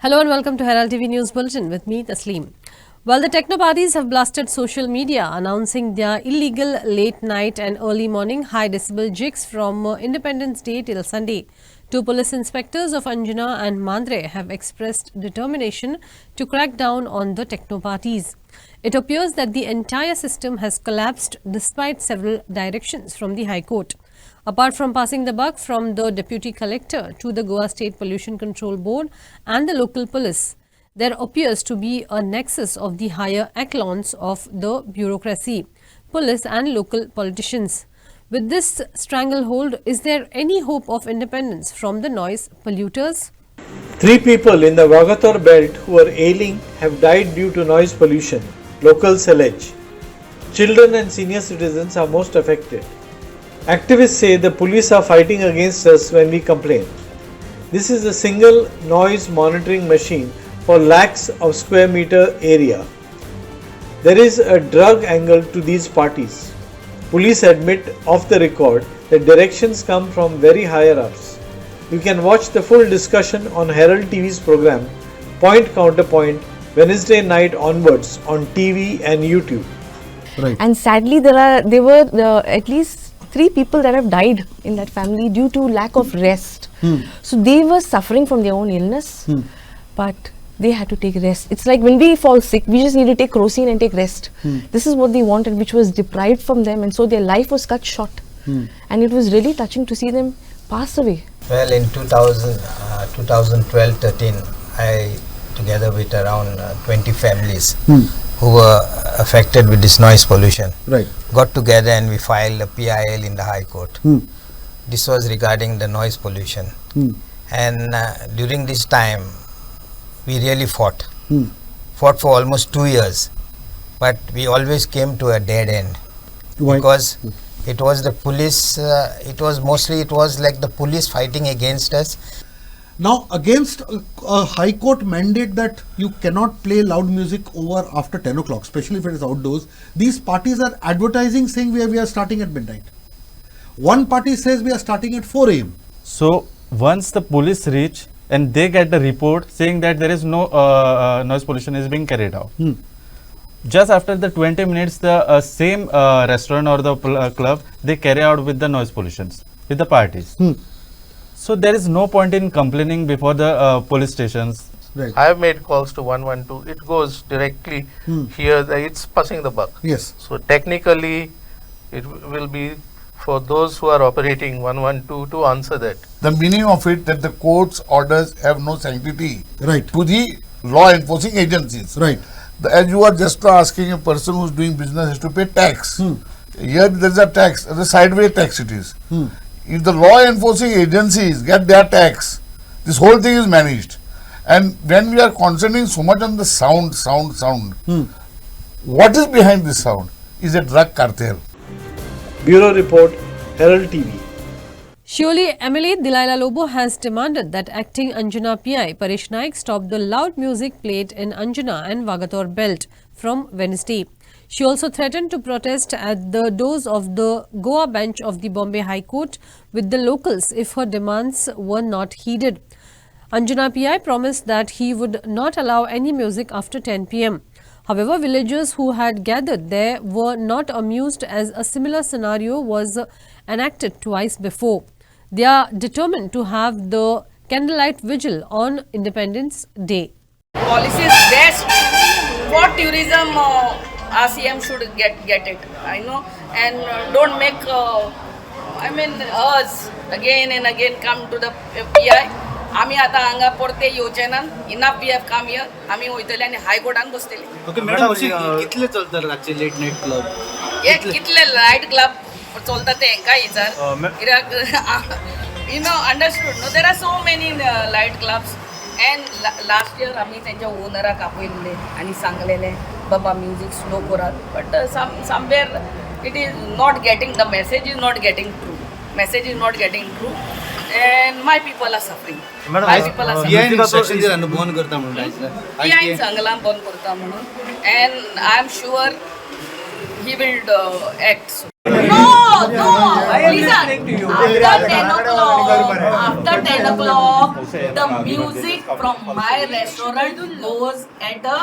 Hello and welcome to Herald TV News Bulletin with me, Tasleem. Well, the techno-parties have blasted social media announcing their illegal late night and early morning high decibel jigs from Independence Day till Sunday. Two police inspectors of Anjuna and Mandre have expressed determination to crack down on the techno-parties. It appears that the entire system has collapsed despite several directions from the High Court. Apart from passing the buck from the Deputy Collector to the Goa State Pollution Control Board and the local police, there appears to be a nexus of the higher echelons of the bureaucracy, police and local politicians. With this stranglehold, is there any hope of independence from the noise polluters? 3 people in the Vagator belt who are ailing have died due to noise pollution, locals allege. Children and senior citizens are most affected. Activists say the police are fighting against us when we complain. This is a single noise monitoring machine for lakhs of square meter area. There is a drug angle to these parties. Police admit off the record that directions come from very higher ups. You can watch the full discussion on Herald TV's program Point Counterpoint Wednesday night onwards on TV and YouTube. Right. And sadly, there were at least 3 people that have died in that family due to lack of rest. So they were suffering from their own illness, but they had to take rest. It's like when we fall sick, we just need to take Crocin and take rest. This is what they wanted, which was deprived from them, and so their life was cut short. And it was really touching to see them pass away. Well, in 2012-13, I, together with around 20 families who were affected with this noise pollution, got together and we filed a PIL in the High Court. This was regarding the noise pollution. And during this time, we really fought for almost 2 years, but we always came to a dead end. Why? Because it was the police, it was like the police fighting against us. Now, against a High Court mandate that you cannot play loud music over after 10 o'clock, especially if it is outdoors, these parties are advertising saying we are starting at midnight. One party says we are starting at 4 a.m. So, once the police reach and they get the report saying that there is no noise pollution is being carried out. Just after the 20 minutes, the same restaurant or the club, they carry out with the noise pollutions, with the parties. So there is no point in complaining before the police stations. Right. I have made calls to 112. It goes directly here. It's passing the buck. Yes. So technically, it will be for those who are operating 112 to answer that. The meaning of it that the court's orders have no sanctity Right. to the law enforcing agencies. Right. As you are just asking a person who is doing business has to pay tax. Here there is a tax, the sideways tax it is. If the law enforcing agencies get their tax, this whole thing is managed. And when we are concentrating so much on the sound, what is behind this sound is a drug cartel. Bureau Report, Herald TV. Surely, MLA Dilaila Lobo has demanded that acting Anjuna PI Paresh Naik stop the loud music played in Anjuna and Vagator belt from Wednesday. She also threatened to protest at the doors of the Goa bench of the Bombay High Court with the locals if her demands were not heeded. Anjuna PI promised that he would not allow any music after 10 p.m. However, villagers who had gathered there were not amused as a similar scenario was enacted twice before. They are determined to have the candlelight vigil on Independence Day. Policy is best. What tourism RCM should get it, I know, and don't make, us again and again come to the PI. आम्ही आता हांगा परते येवचे ना. Enough we have come here. आम्ही वयतले आनी हाय कोर्टान बसतले. Okay madam, कितले चलतात रातचे लेट नाईट क्लब? कितले लाईट क्लब चलता ते हेंका विचार. Understood no, there are so many light clubs. And last year आम्ही त्यांच्या ओनराक आपयल्ले आनी सांगलेले बाबा म्युझिक स्लो करात. But somewhere it is not getting, the message is not getting through. Message is not getting through, and my people are suffering. My people are suffering. बंद करता म्हणून सांगला बंद करता म्हणून, and I am sure he will act. No, Listen. After 10 o'clock, the music from my restaurant goes at a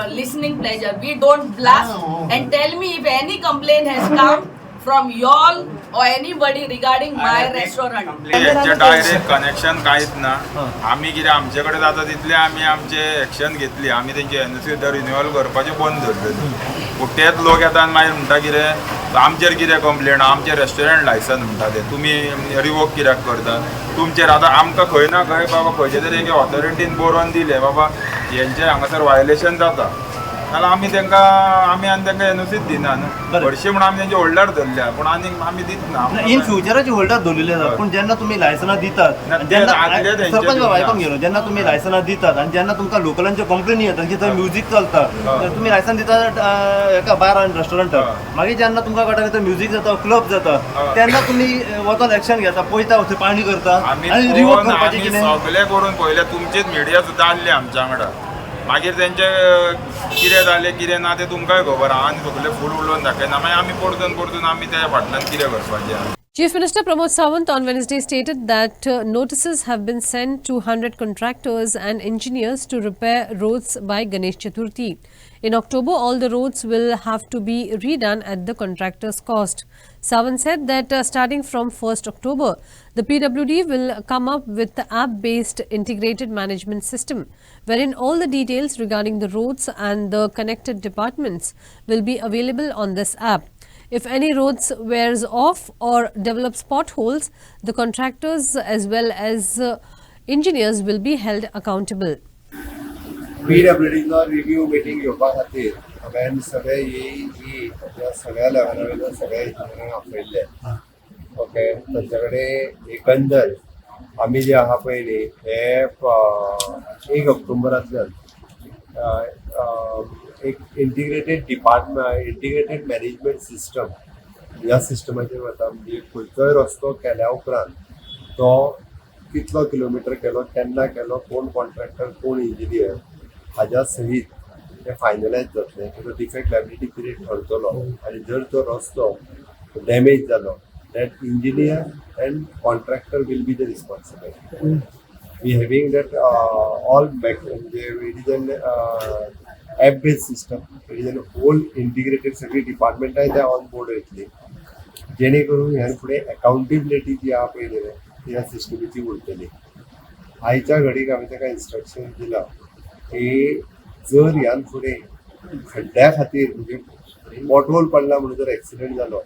listening pleasure. We don't blast. And tell me if any complaint has come from y'all or anybody regarding my restaurant. यांचे direct connection कांयच ना. आमी कितें आमचे कडेन जाता तितले आमी आमचे एक्शन घेतली. आमी तेंचे एनओसी रिन्यूअल करपाचें बंद धरलेली. पूण तेच लोक येता आनी मागीर म्हणटा कितें आमचेर कितें कंप्लेन आमचे रेस्टॉरंट लायसन म्हणटा ते तुमी रिवोक कित्याक करता. तुमचेर आतां आमकां खंय ना खंय बाबा खंयचे तरी एक ऑथॉरिटीन बरोवन दिले बाबा हेंचे हांगासर वायलेशन जाता जाल्यार आमी आनी तांकां एनओसीच दिना न्हू. हरशीं म्हणून आमी तेंचे होल्डर धरल्या पूण आनी आमी दितना. इन फ्युचराचे होल्डर दवरलेले आसात पूण जेन्ना तुमी लायसनां दितात सरपंच बाबा आयकूंक घेवन जेन्ना तुमी लायसनां दितात आनी जेन्ना तुमकां लोकलांच्यो कंप्लेनी येतात की थंय म्युजीक चलता तर तुमी लायसन दितात एका बार आनी रेस्टॉरंटाक मागीर जेन्ना तुमकां कळटा की थंय म्युजीक जाता क्लब जाता तेन्ना तुमी वचून एक्शन घेता पळयता थंय पाणी करता आनी रिवोक करपाचें कितें सगळें करून पळयलें. तुमचीच मिडिया सुद्दां आसली आमच्या वांगडा. मागीर तेंचे कितें जालें कितें ना तें तुमकांय खबर आहा आनी सगळें फूल उलोवन दाखयना मागीर आमी परतून आमी त्या फाटल्यान कितें करपाचें. Chief Minister Pramod Sawant on Wednesday stated that notices have been sent to 100 contractors and engineers to repair roads by Ganesh Chaturthi. In October, all the roads will have to be redone at the contractor's cost. Sawant said that starting from 1st October, the PWD will come up with the app-based integrated management system, wherein all the details regarding the roads and the connected departments will be available on this app. If any roads wears off or develops potholes, the contractors as well as engineers will be held accountable. PWD review meeting घेवपा खातीर हांवें सगळे सगळ्या लेवलावयल्या सगळ्या इंजिनियरांक आपयल्ले. Okay तांचे कडेन एकंदर आमी जे आहा पळय न्ही हे 1 ऑक्टोबरांतल्यान एक इंटिग्रेटेड मॅनेजमेंट सिस्टम ह्या सिस्टमाचेर वता. म्हणजे खंयचोय रस्तो केल्या उपरांत तो कितलो किलोमिटर केलो केन्ना केलो कोण कॉन्ट्रॅक्टर कोण इंजिनियर हाज्या सहीत ते फायनलायज जातलें. ताजो डिफेक्ट लायबिलिटी पिरियड ठरतलो आनी जर तो रस्तो डॅमेज जालो that engineer and contractor will be the responsible. We having that all it is an app based system. It is an whole integrated सगळी डिपार्टमेंटाय त्या ऑन बोर्ड येतली जेणे करून ह्या फुडें अकाउंटेबिलिटी जी आहा पळय न्ही ती ह्या सिस्टमीची उरतली. आयच्या घडीक हांवें ताका इन्स्ट्रक्शन दिलां की जर ह्यान फुडें खड्ड्या खातीर म्हणजे पॉटहोल पडला म्हणून जर एक्सिडेंट जालो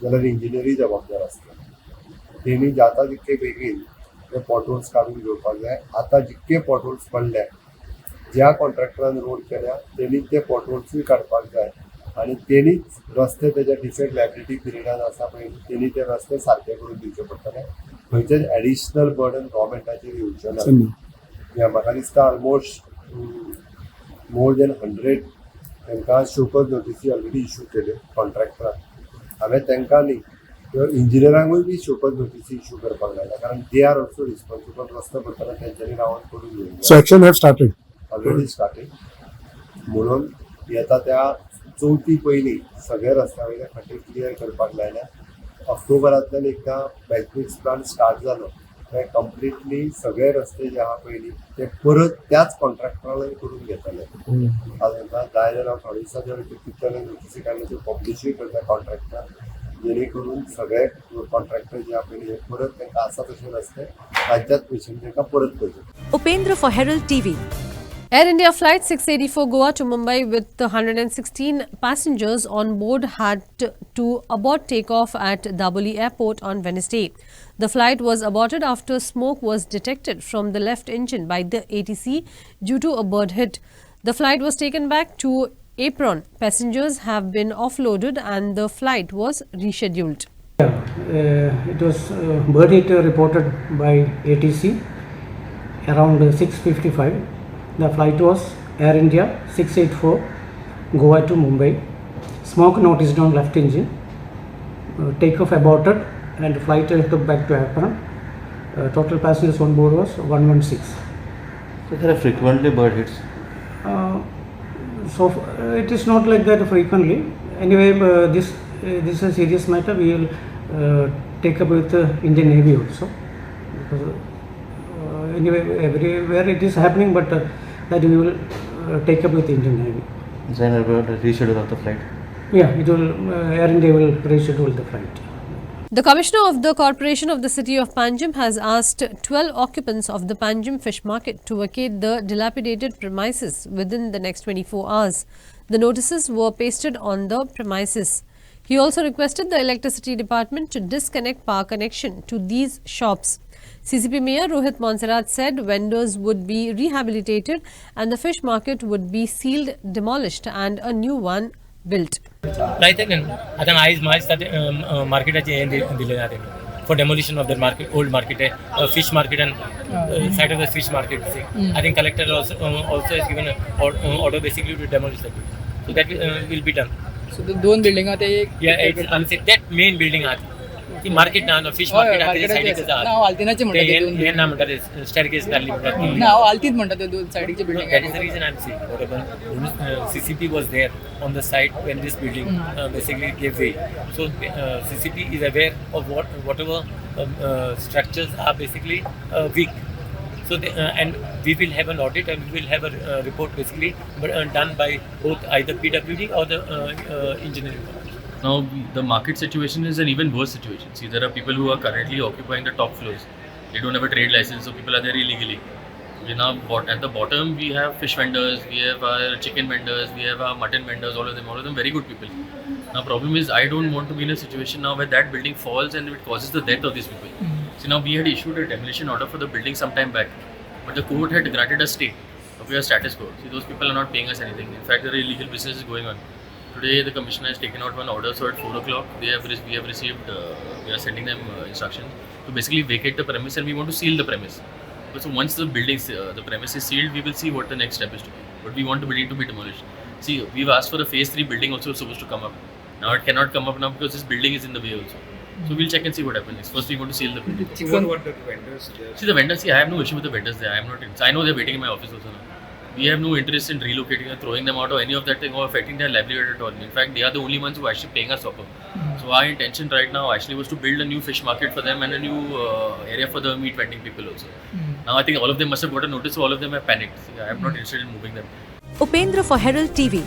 जाल्यार इंजिनियरूय जबाबदार आसता. तेणी जाता तितके बेगीन ते पॉटहोल्स काडून घेवपाक जाय. आतां जितके पॉटहोल्स पडल्या ज्या कॉन्ट्रॅक्टरान रोड केल्या तेणीच ते पॉटहोल्सूय काडपाक जाय आनी तेणीच रस्ते तेज्या डिफेक्ट लायबिलिटी पिरियडान आसा पळय तेणी ते रस्ते सारके करून दिवचे पडटले. खंयचेच एडिशनल बर्डन गव्हर्मेंटाचेर येवचें ना. म्हाका दिसता ऑलमोस्ट मोर दॅन 100 तांकां शोकॉज नोटीसी ऑलरेडी इशू केल्यो कॉन्ट्रॅक्टराक. हांवें तांकां न्ही किंवा इंजिनियरांकूय बी शोकॉज नोटीसी इशू करपाक लायला कारण दे आर ऑल्सो रिस्पॉन्सिबल. रस्तो करतना तेंच्यांनी रावन करून घेवंक So action have started. Already started. म्हणून येता त्या चवथी पयलीं सगळे रस्त्या वयले खड्डे क्लियर करपाक लायल्या. ऑक्टोबरांतल्यान एकदां बॅकवेज प्लान स्टार्ट जालो ते कंप्लिटली सगळे रस्ते जे आहा पळय न्ही ते परत त्याच कॉन्ट्रॅक्टरान करून घेतले. तांकां जाय जाल्यार थोडे दिसा जर कितले नोटीसी काडले त्यो पब्लिशूय करता कॉन्ट्रॅक्टर जेणे करून सगळे कॉन्ट्रॅक्टर जे आहा पळय परत तांकां आसा तशे रस्ते राज्यात पयशे तांकां परत करचे. Upendra for Herald TV. Air India flight 684 Goa to Mumbai with 116 passengers on board had to abort takeoff at Daboli Airport on Wednesday. The flight was aborted after smoke was detected from the left engine by the ATC due to a bird hit. The flight was taken back to apron. Passengers have been offloaded and the flight was rescheduled. It was bird hit reported by ATC around 6:55. The flight was Air India 684 Goa to Mumbai. Smoke noticed on left engine. Takeoff aborted and flight took back to apron. Total passengers on board was 116. So there are frequently bird hits? So it is not like that frequently. Anyway, this this is a serious matter. We will take up with the Indian Navy also. Because, anyway, everywhere it is happening, but that we will take up with the Indian Navy. Is there a reschedule of the flight? Yeah, it will. Air India will reschedule the flight. The Commissioner of the Corporation of the City of Panjim has asked 12 occupants of the Panjim Fish Market to vacate the dilapidated premises within the next 24 hours. The notices were pasted on the premises. He also requested the Electricity Department to disconnect power connection to these shops. CCP Mayor Rohit Monserrat said vendors would be rehabilitated and the fish market would be sealed, demolished and a new one built. आता आयज मार्केटाचे दिले जाते for demolition of the market, old market, fish market and side of the fish market. I think collector also has given an order basically to demolish that. So that will be done. So the दोन building आते एक it's that main building आती. ती market ना fish market आते साइडीचे जात. नाव आल्तीनाचे म्हणतात ते दोन. हे नाव म्हणतात स्टेअरकेस घातली म्हणतात. नाव आल्तीत म्हणतात ते दोन साइडीचे building. That is the reason I am saying whatever CCP was there on the site when this building basically gave way. So CCP is aware of whatever structures are basically weak. So and we will have an audit and we will have a report basically done by both either PWD or the engineering. Now the market situation is an even worse situation. See, there are people who are currently occupying the top floors. They don't have a trade license, so people are there illegally. We now at the bottom we have fish vendors, we have our chicken vendors, we have our mutton vendors. All of them very good people. Now problem is I don't want to be in a situation now where that building falls and it causes the death of these people. See, now we had issued a demolition order for the building some time back, but the court had granted a stay of your status quo. See, those people are not paying us anything. In fact, their illegal business is going on. Today, the commissioner has taken out one order, so at 4 o'clock, we have received, we are sending them instructions to basically vacate the premise and we want to seal the premise. So once the the premise is sealed, we will see what the next step is to be. But we want the building to be demolished. See, we've asked for the phase 3 building also supposed to come up. Now it cannot come up now because this building is in the way also. So we'll check and see what happens. First, we want to seal the building. What the vendors there? See, the vendors, I have no issue with the vendors there. I am not. I know they're waiting in my office also now. We have no interest in relocating or throwing them out or any of that thing or affecting their livelihood at all. In fact, they are the only ones who are actually paying us proper. So our intention right now actually was to build a new fish market for them and a new area for the meat vending people also. Now I think all of them must have got a notice, so all of them have panicked. I am not interested in moving them. Upendra for Herald TV.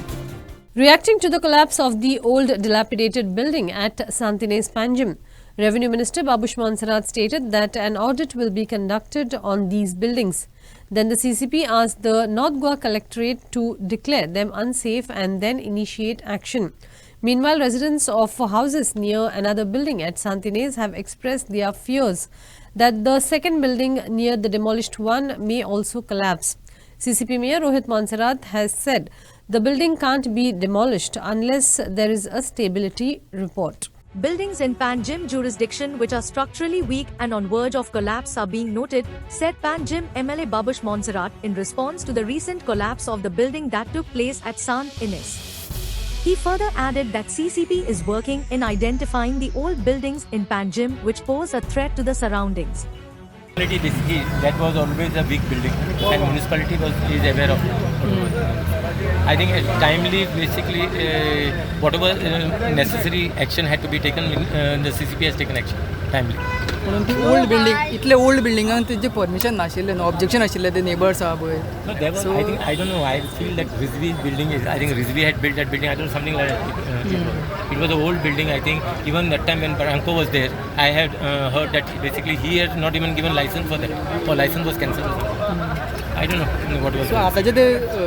Reacting to the collapse of the old dilapidated building at Santines Panjim, Revenue Minister Babush Monserrat stated that an audit will be conducted on these buildings. Then the CCP asked the North Goa Collectorate to declare them unsafe and then initiate action. Meanwhile, residents of houses near another building at Santines have expressed their fears that the second building near the demolished one may also collapse. CCP Mayor Rohit Monserrat has said the building can't be demolished unless there is a stability report. Buildings in Panjim jurisdiction which are structurally weak and on verge of collapse are being noted, said Panjim MLA Babush Monserrat in response to the recent collapse of the building that took place at Sant Ines. He further added that CCP is working in identifying the old buildings in Panjim which pose a threat to the surroundings. That was always a weak building and municipality is aware of it. I think timely basically whatever necessary action had to be taken, the CCP has taken action timely. म्हणून ती old building इतले old बिल्डिंगान तेजे permission नाशिल्ले न्हू objection आशिल्ले ते neighbours आहा पळय. No, there was, I don't know, I feel that Rizvi building is, I think Rizvi had built that building, I don't know, something like that. It was an old building, I think. Even that time when Baranko was there, I had heard that basically he had not even given license for that, or license was cancelled. I don't know what was. So आताचे ते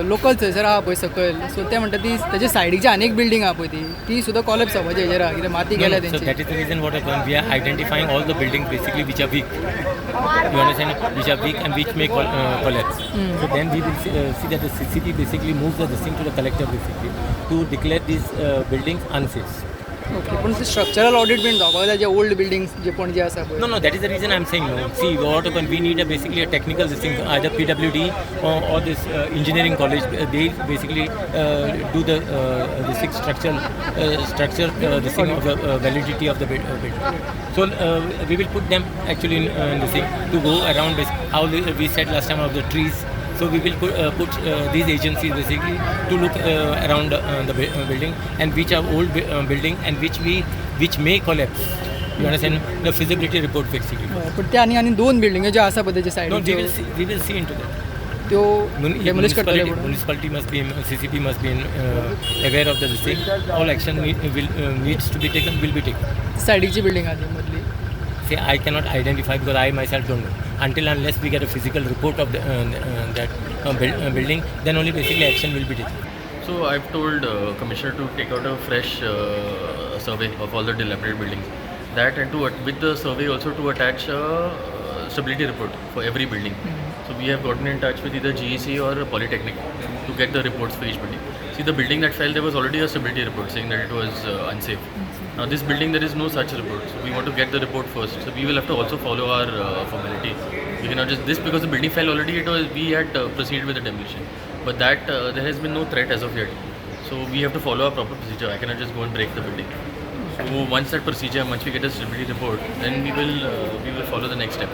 local थंयसर आहा पळय सकयल, सो ते म्हणटा ती तेजे सायडीची आनीक बिल्डिंग आहा पळय ती सुद्धा कॉलेप्स जावपाची हेजेर आहा कित्याक माती गेल्या तेंची. So that is the reason what happened. We are identifying all the buildings basically which are weak. You understand? Which are weak and which may collapse. So then we will see that the CCP basically moves the thing to the collector basically to declare these buildings unsafe. Okay पण structural audit been जावपाक जाय जे old buildings जे पणजे आसा पळय. No, that is the reason I am saying no. See, what happened, we need basically a technical this thing, either PWD or this engineering college. They basically do the structure the thing of the validity of the building. So we will put them actually in the thing to go around this. How we said last time of the trees. So we will put these agencies basically to look around the building and which are old building and which may collapse. You understand the feasibility report basically. पण ते आणि दोन building ज्या आसा पळय त्याच्या No, सायडीन we will see into that. त्यो डेमोलिश करतले Municipality must be CCP must be aware of this thing. All action needs to be taken will be taken. सायडीची बिल्डिंग आली मधली. See, I cannot identify because I myself don't know. Until unless we get a physical report of that building, then only basically action will be taken. So I've told Commissioner to take out a fresh survey of all the dilapidated buildings. That and with the survey also to attach a stability report for every building. So we have gotten in touch with either GEC or Polytechnic to get the reports for each building. See, the building that fell, there was already a stability report saying that it was unsafe. Now this building, there is no such report. So we want to get the report first. So we will have to also follow our formality. We cannot just this because the building fell already. We had proceeded with the demolition, but that there has been no threat as of yet. So we have to follow a proper procedure. I cannot just go and break the building. So once that procedure, once we get a stability report, then we will follow the next step.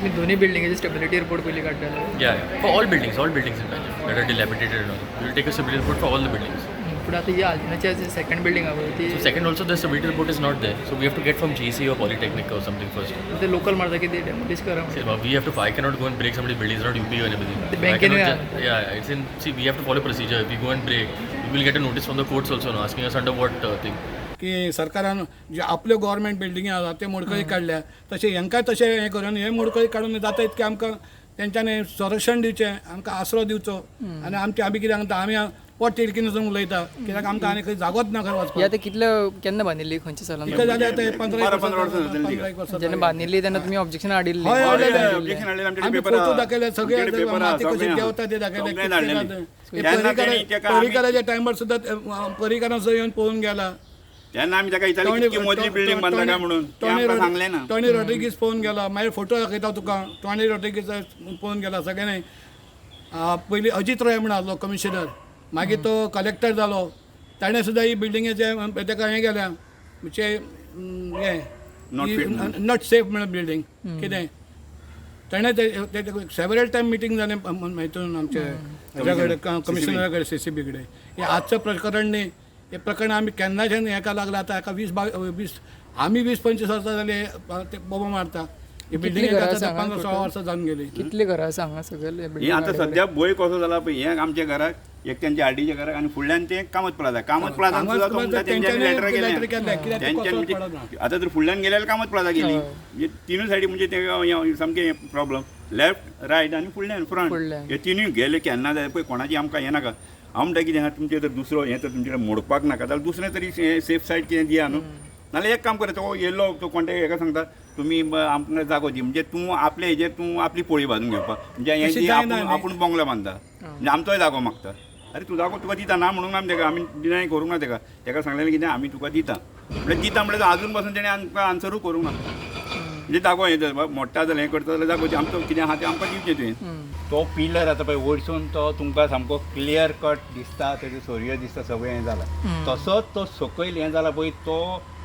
तुम्ही दोन्ही बिल्डिंगेचे stability report पयली काडटाले. Yeah, for all buildings in Panjim that are dilapidated and all. We will take a stability report for all the buildings. पण आता ही आल्तिनाची second building आहे ती. So second also the stability report is not there. So we have to get from GC or Polytechnic or something first. ते local मारता की ते demolish करा. We have to. I cannot go and break somebody's building. It's not UP or anything. The bank yeah, it's in. See, we have to follow procedure. If we go and break, we will get a notice from the courts also now asking us under what thing. की सरकारान जे आपल्यो government बिल्डिंगी आसा ते मोडकळी काडल्या तशें हेंकाय तशें हें करून हे मोडकळी काडून जाता इतकें आमकां तेंच्यांनी संरक्षण दिवचें आमकां आसरो दिवचो आनी आमी कितें सांगता आमी पोट तिडकीन वचून उलयता कित्याक आमकां आनी खंय जागोच ना खंय वचपाक. आतां कितले केन्ना बांदिल्ली खंयच्या सालान? तिका जाले आतां 15 वर्सां जेन्ना बांदिल्ली तेन्ना तुमी ऑब्जेक्शन हाडिल्ली. आमी फोटो दाखयले सगळे माती कशी देंवता ते दाखयले. पर्रीकाराच्या टायमार सुद्दां पर्रीकारांचो येवन पळोवन गेला. तेन्ना आमी ताका विचारलें कितकी मजली बिल्डिंग बांदला काय म्हणून सांगलें ना. टॉनी रॉड्रिगीज पळोवन गेला मागीर फोटो दाखयता तुका टॉनी रॉड्रिगीज पळोवन गेला सगळ्यांनी. पयलीं अजीत रॉय म्हण आसलो कमिशनर मागीर तो कलेक्टर जालो ताणें सुद्दां ही बिल्डिंगेचे ताका हें गेल्या म्हणजे हें नॉट सेफ म्हणून बिल्डींग कितें ताणें ते सेवरल टायम मिटींग जालें हितून आमचे हेज्या कडेन कमिशनरा कडेन CCB कडेन. हें आजचें प्रकरण न्ही. हे प्रकरण आमी केन्नाच्यान हेका लागला आतां हाका 20 आमी 20-25 वर्सां जाली ते बोबो मारता. ही बिल्डींग 15-16 वर्सां जावन गेली. कितली घरां सांगा सगळे. ही आतां सद्या भंय कसो जाला पळय हें आमच्या घराक एक तेंच्या आडीच्या घराक आनी फुडल्यान ते कामत प्लाझान सुद्दां तुमकां तेंच्यांनी लेटर केलें. आतां जर फुडल्यान गेल्यार कामत प्लाझा गेली म्हणजे तिनूय सायडी म्हणजे ते सामकें प्रॉब्लम लेफ्ट रायट आनी फुडल्यान फ्रंट हे तिनूय गेले केन्ना जाय पळय कोणाची आमकां हें नाका. हांव म्हणटा कितें आहा तुमचें जर दुसरो हें तर तुमचे कडेन मोडपाक नाका जाल्यार दुसरें तरी सेफ सायड कितें दिया न्हू. नाल्यार एक काम करा तो येयलो तो कोणते हेका सांगता तुमी आमकां जागो दी म्हणजे तूं आपले हेजेर तूं आपली पोळी बांदून घेवपाक म्हणजे हें आपूण बंगलो बांदता म्हणजे आमचोय जागो मागता. अरे तूं जागो तुका दिता ना म्हणून आमी तेका आमी डिनाय करूंक ना तेका सांगलेलें कितें आमी तुका दिता म्हणजे दिता म्हणल्यार आजून पासून तेणें आमकां आन्सरूय करूंक ना. म्हणजे जागो हें मोडटा जाल्यार हें करता जाल्यार जागो आमचो कितें आहा तें आमकां दिवचें तुवें. तो पिलर आतां पळय वयरसून तो तुमकां सामको क्लियर कट दिसता तेजो सोर्य दिसता सगळें हें जाला तसोच तो सकयल हें जाला पळय तो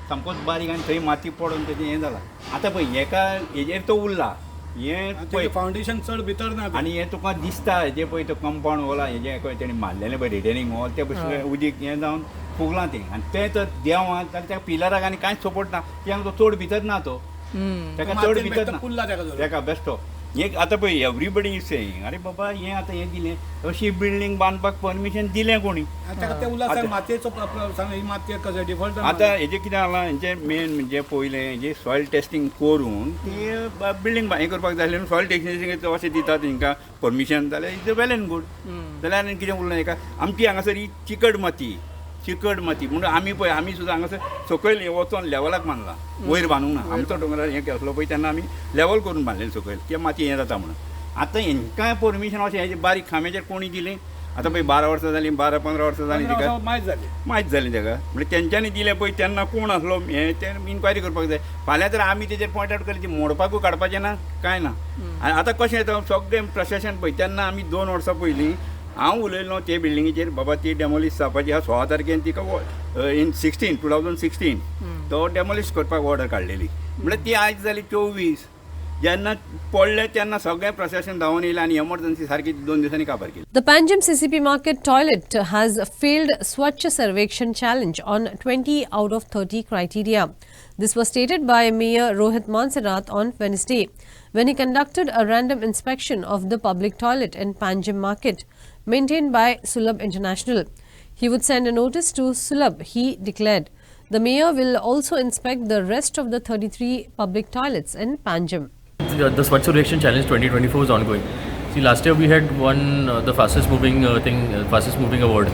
सामकोच बारीक आनी थंय माती पडून तेजें हें जाला. आतां पळय हेका हेजेर तो उरला हें पळय फावंडेशन चड भितर ना आनी हें तुका दिसता हेजें पळय तो कंपाउंड वॉल हेजें खंय तेणी मारलेलें पळय रिटेनिंग वॉल तें पळय उदीक हें जावन फुगलां तें आनी तें तर देंवात जाल्यार त्या पिलराक आनी कांयच सपोर्ट ना कित्याक तो चड भितर ना तो तेका चड भितर ना तेका बेश्टो. एक आतां पळय एवरीबडी इज सेयींग अरे बाबा हें आतां हें दिलें अशी बिल्डींग बांदपाक परमिशन दिलें कोणी. आतां हेजें कितें जालां हेंचें मेन म्हणजे पयलें हेजें सॉयल टेस्टींग करून ती बिल्डींग हें करपाक जाय आसलें सॉयल टेस्टींग अशें दिता तेंकां परमिशन जाल्यार इज वेल एंड गूड. जाल्यार आनी कितें उरलें हेका आमची हांगासर ही चिकट माती म्हणून आमी सुद्दां हांगासर सकयल हें वचोन लेवलाक बांदलां वयर बांदूंक ना. आमचो दोंगरार हें केसलो पळय तेन्ना आमी लेवल करून बांदलें सकयल कित्याक माती हें जाता म्हणून. आतां हेंकांय परमिशन अशें हेजें बारीक खांब्याचेर कोणी दिलें आतां पळय 12 वर्सां जालीं 12-15 वर्सां जालीं तेका माहीत जालीं तेका म्हणजे तेंच्यांनी दिलें पळय तेन्ना कोण आसलो हें तें इन्क्वायरी करपाक जाय. फाल्यां तर आमी तेजेर पॉयंट आवट केलें ती मोडपाकूय काडपाचें ना कांय ना. आनी आतां कशें येता सगळें प्रशासन पळय तेन्ना आमी 2 वर्सां पयलीं हांव उलयलो ते बिल्डिंगेचेर बाबा ती डेमोलिश जावपाची ह्या 16 तारखेन तिका इन 2016 तो डेमोलिश करपाक ऑर्डर काडलेली म्हणजे ती आयज जाली 24 जेन्ना पडले तेन्ना सगळें प्रशासन धांवन येयलें आनी एमर्जन्सी सारकी 2 दिसांनी काबार केली. The Panjim CCP Market toilet has failed Swachh Sarvekshan challenge on 20 out of 30 criteria. This was stated by Mayor Rohit Monserrat on Wednesday when he conducted a random inspection of the public toilet in Panjim Market, maintained by Sulabh International. He would send a notice to Sulabh, he declared. The mayor will also inspect the rest of the 33 public toilets in Panjim. The Swachh Sarvekshan Challenge 2024 is ongoing. See, last year we had won the fastest moving award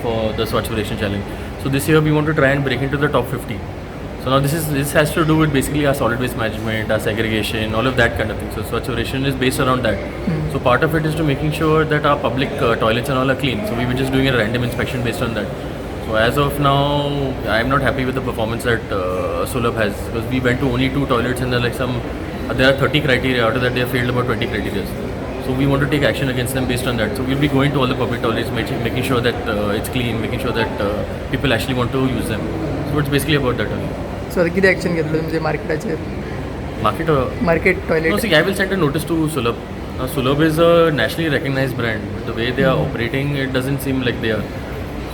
for the Swachh Sarvekshan Challenge. So this year we want to try and break into the top 50. So now this has to do with basically our solid waste management, our segregation, all of that kind of thing. So Swachh Sarvekshan is based around that. So part of it is to making sure that our public toilets and all are clean. So we were just doing a random inspection based on that. So as of now, I am not happy with the performance that Sulabh has, because we went to only 2 toilets and there are 30 criteria. Out of that, they have failed about 20 criteria. So we want to take action against them based on that. So we'll be going to all the public toilets, making sure that it's clean, making sure that people actually want to use them. So it's basically about that only. So किती action घेतलं म्हणजे मार्केटाचेर? Market toilet. No, see, I will send a notice to Sulabh. Now, Sulabh is a nationally recognized brand. The way they are operating, it doesn't seem like they are.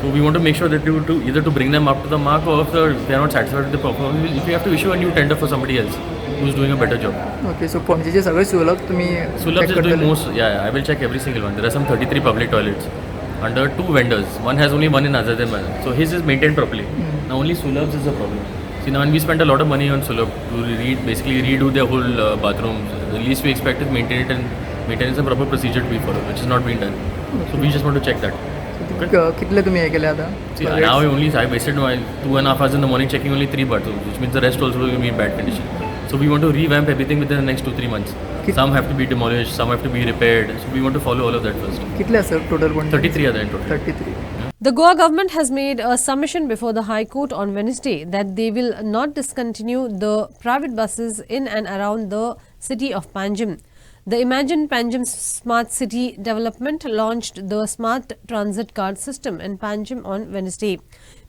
So we want to make sure that either to bring them up to the mark, or if they are not satisfied with the performance, if we have to issue a new tender for somebody else who's doing a better job. Okay, so पणजेचे सगळे सुलभ तुम्ही Sulabh is doing most. Yeah, I will check every single one. There are some 33 public toilets under 2 vendors. One has only one in Azadeh. So his is maintained properly. Now only Sulabh's is a problem. See, now when we spent a lot of money on Sulabh to basically redo their whole bathrooms, the least we expect is maintenance and proper procedure to be followed, which is not being done. So we just want to check that. कितले तुम्ही हे केले आता? See, now I wasted 2.5 hours in the morning checking only 3 bathrooms, which means the rest also will be in bad condition. So we want to revamp everything within the next 2-3 months. Some have to be demolished, some have to be repaired. So we want to follow all of that first. कितले sir total? 33 are there in total. 33. The Goa government has made a submission before the High Court on Wednesday that they will not discontinue the private buses in and around the city of Panjim. The Imagine Panjim Smart City Development launched the Smart Transit Card system in Panjim on Wednesday.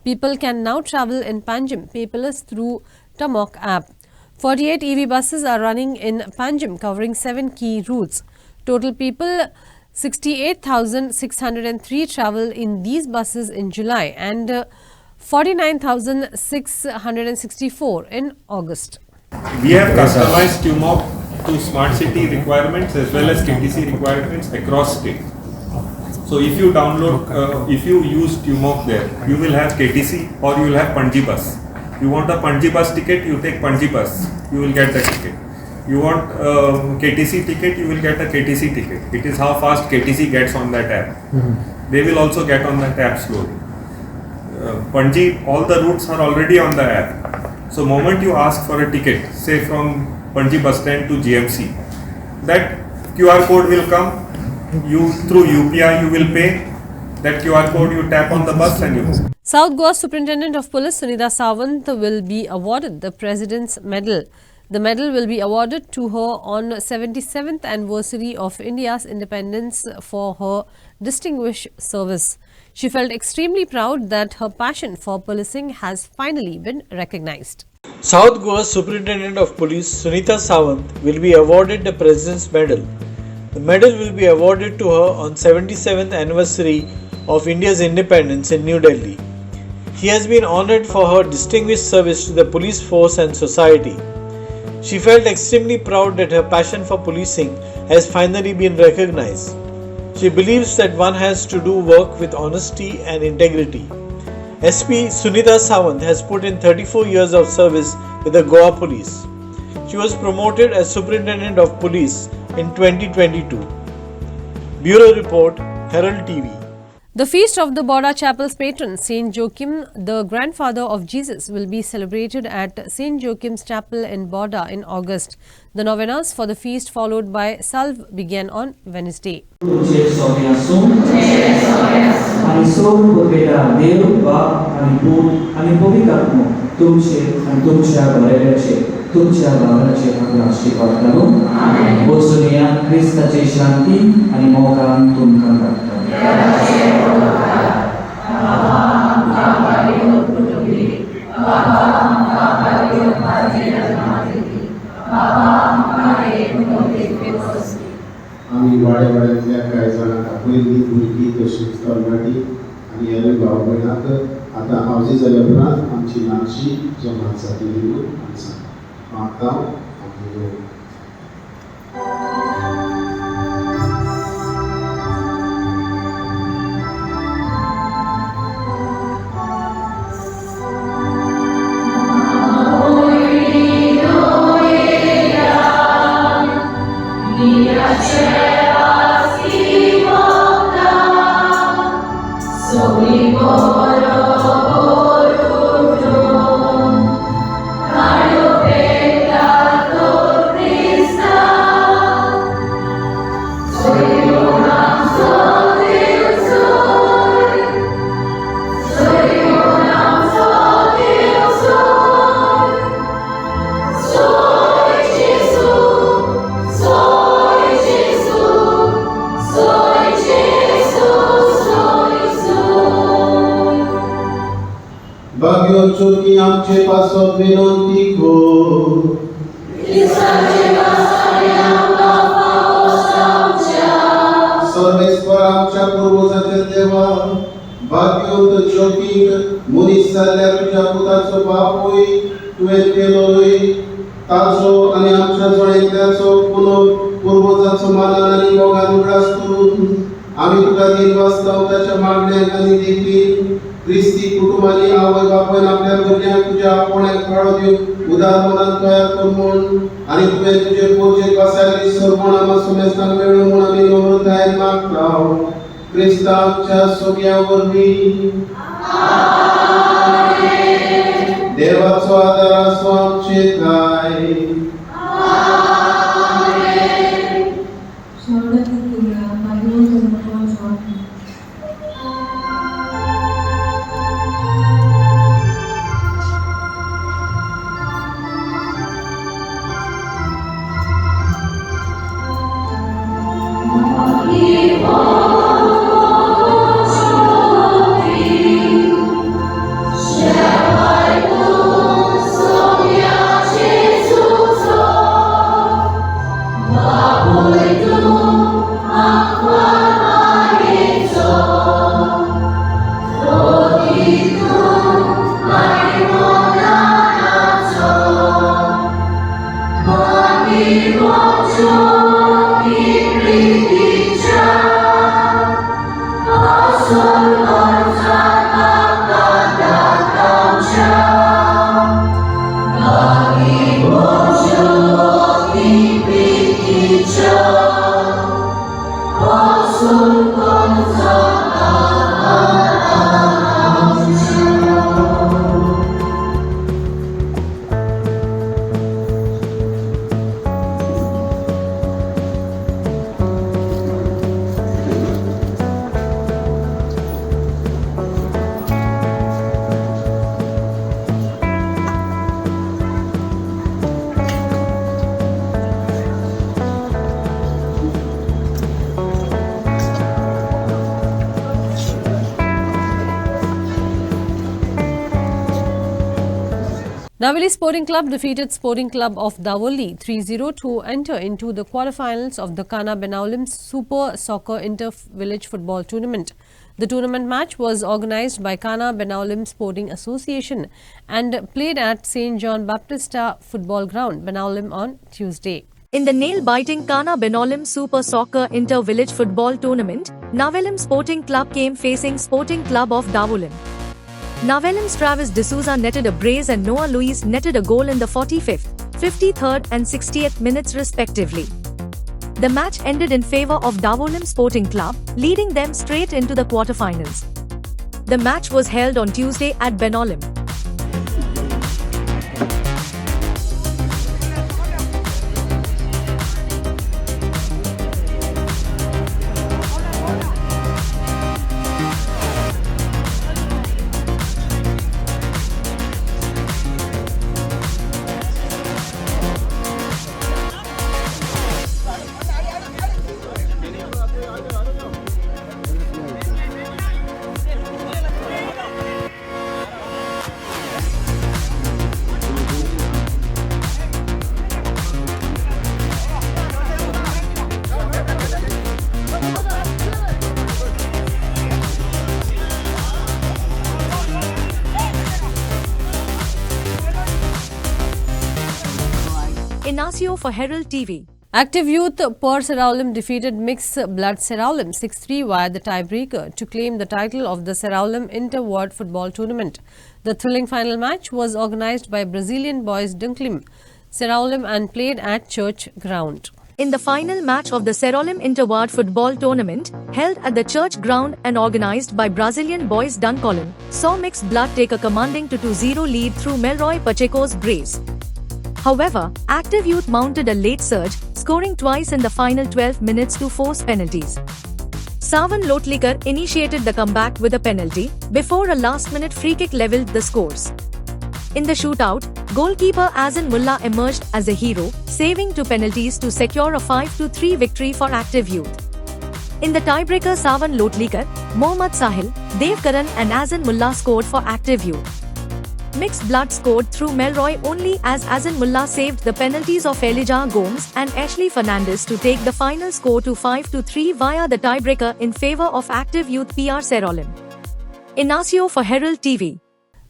People can now travel in Panjim paperless through Tamok app. 48 EV buses are running in Panjim covering 7 key routes. Total people 68,603 travel in these buses in July and 49,664 in August. We have customized TUMOC to smart city requirements as well as KTC requirements across state. So if you download, if you use TUMOC there, you will have KTC or you will have Panji bus. You want a Panji bus ticket, you take Panji bus, you will get the ticket. You want KTC ticket, you will get a KTC ticket. It is how fast KTC gets on that app. They will also get on that app slowly. Panji, all the routes are already on the app. So moment you ask for a ticket, say from Panji bus stand to GMC, that QR code will come. You through UPI you will pay. That QR code you tap on the bus and you move. South Goa Superintendent of Police Sunita Sawant will be awarded the President's Medal. The medal will be awarded to her on 77th anniversary of India's independence for her distinguished service. She felt extremely proud that her passion for policing has finally been recognized. South Goa Superintendent of Police Sunita Sawant will be awarded the President's Medal. The medal will be awarded to her on 77th anniversary of India's independence in New Delhi. She has been honoured for her distinguished service to the police force and society. She felt extremely proud that her passion for policing has finally been recognized. She believes that one has to do work with honesty and integrity. SP Sunita Sawant has put in 34 years of service with the Goa Police. She was promoted as Superintendent of Police in 2022. Bureau Report, Herald TV. The feast of the Boda Chapel's patron, Saint Joachim, the grandfather of Jesus, will be celebrated at Saint Joachim's Chapel in Boda in August. The novenas for the feast, followed by Salve, began on Wednesday. तुमच्या भावनाचे आशीर्वाद करू बसुनिया ख्रिस्ताची शांती आणि मोगान तुमकां धाडटा Baba, वाड्यावाड्यांतल्या कांय जाणांक आपयल्लीं भुरगीं तशींच तरणाटीं आनी हेरूय भाव भयणांक आतां हावजी जाल्या उपरांत आमची नाची जमात जातली म्हणून आसा. मागतां आमचे Bagiocho ki amche paso vinonti ko Sarveswar amcha पूर्वजाचे देवा Bagiot joking मुनिसाल्या तुझ्या पुताचो बापूय तुवें केलोय ताचो आनी आमच्या जोडयेंतल्याचो पूर्वजाचो मानान आनी मोगान उगडास करून आमी तुका दिन वास्तव ताच्या मागण्यांक आनी देखील क्रिस्ती कुटुंबांनी आवय बापायन आपल्या भुरग्यांक तुज्या आपोवण्याक काळो दिवंक उदार मनान तयार कर म्हूण आनी तुवें तुजे पोरचेक बसायल्ली सरमण आमा सुमेस्तान मेळ्ळूं म्हूण आमी नम्रतायेन मागतां क्रिस्ता आमच्या सगळ्या वरवीं देवाचो आदार आसूं आमचे काय Naveli Sporting Club defeated Sporting Club of Davoli 3-0 to enter into the quarterfinals of the Kana Benaulim Super Soccer Inter-Village Football Tournament. The tournament match was organised by Kana Benaulim Sporting Association and played at St. John Baptista Football Ground, Benaulim on Tuesday. In the nail-biting Kana Benaulim Super Soccer Inter-Village Football Tournament, Navelim Sporting Club came facing Sporting Club of Davolim. Navelim's Travis D'Souza netted a brace and Noah Luis netted a goal in the 45th, 53rd and 60th minutes respectively. The match ended in favour of Davolim Sporting Club, leading them straight into the quarterfinals. The match was held on Tuesday at Benaulim. Inacio for Herald TV. Active Youth Per Seraolim defeated Mixed Blood Seraolim 6-3 via the tiebreaker to claim the title of the Seraolim Inter-Ward Football Tournament. The thrilling final match was organized by Brazilian boys Dunklim Seraolim and played at Church Ground. In the final match of the Seraolim Inter-Ward Football Tournament, held at the Church Ground and organized by Brazilian boys Duncolin, saw Mixed Blood take a commanding 2-0 lead through Melroy Pacheco's brace. However, Active Youth mounted a late surge, scoring twice in the final 12 minutes to force penalties. Savan Lotlikar initiated the comeback with a penalty, before a last-minute free kick levelled the scores. In the shootout, goalkeeper Azan Mullah emerged as a hero, saving 2 penalties to secure a 5-3 victory for Active Youth. In the tiebreaker, Savan Lotlikar, Mohammad Sahil, Dev Karan and Azan Mullah scored for Active Youth. Mixed Blood scored through Melroy only as Azan Mullah saved the penalties of Elijah Gomes and Ashley Fernandez to take the final score to 5-3 via the tiebreaker in favour of Active Youth PR Seraolim. Inacio for Herald TV.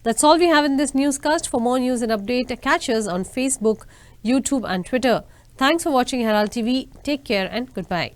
That's all we have in this newscast. For more news and update, catch us on Facebook, YouTube and Twitter. Thanks for watching Herald TV. Take care and goodbye.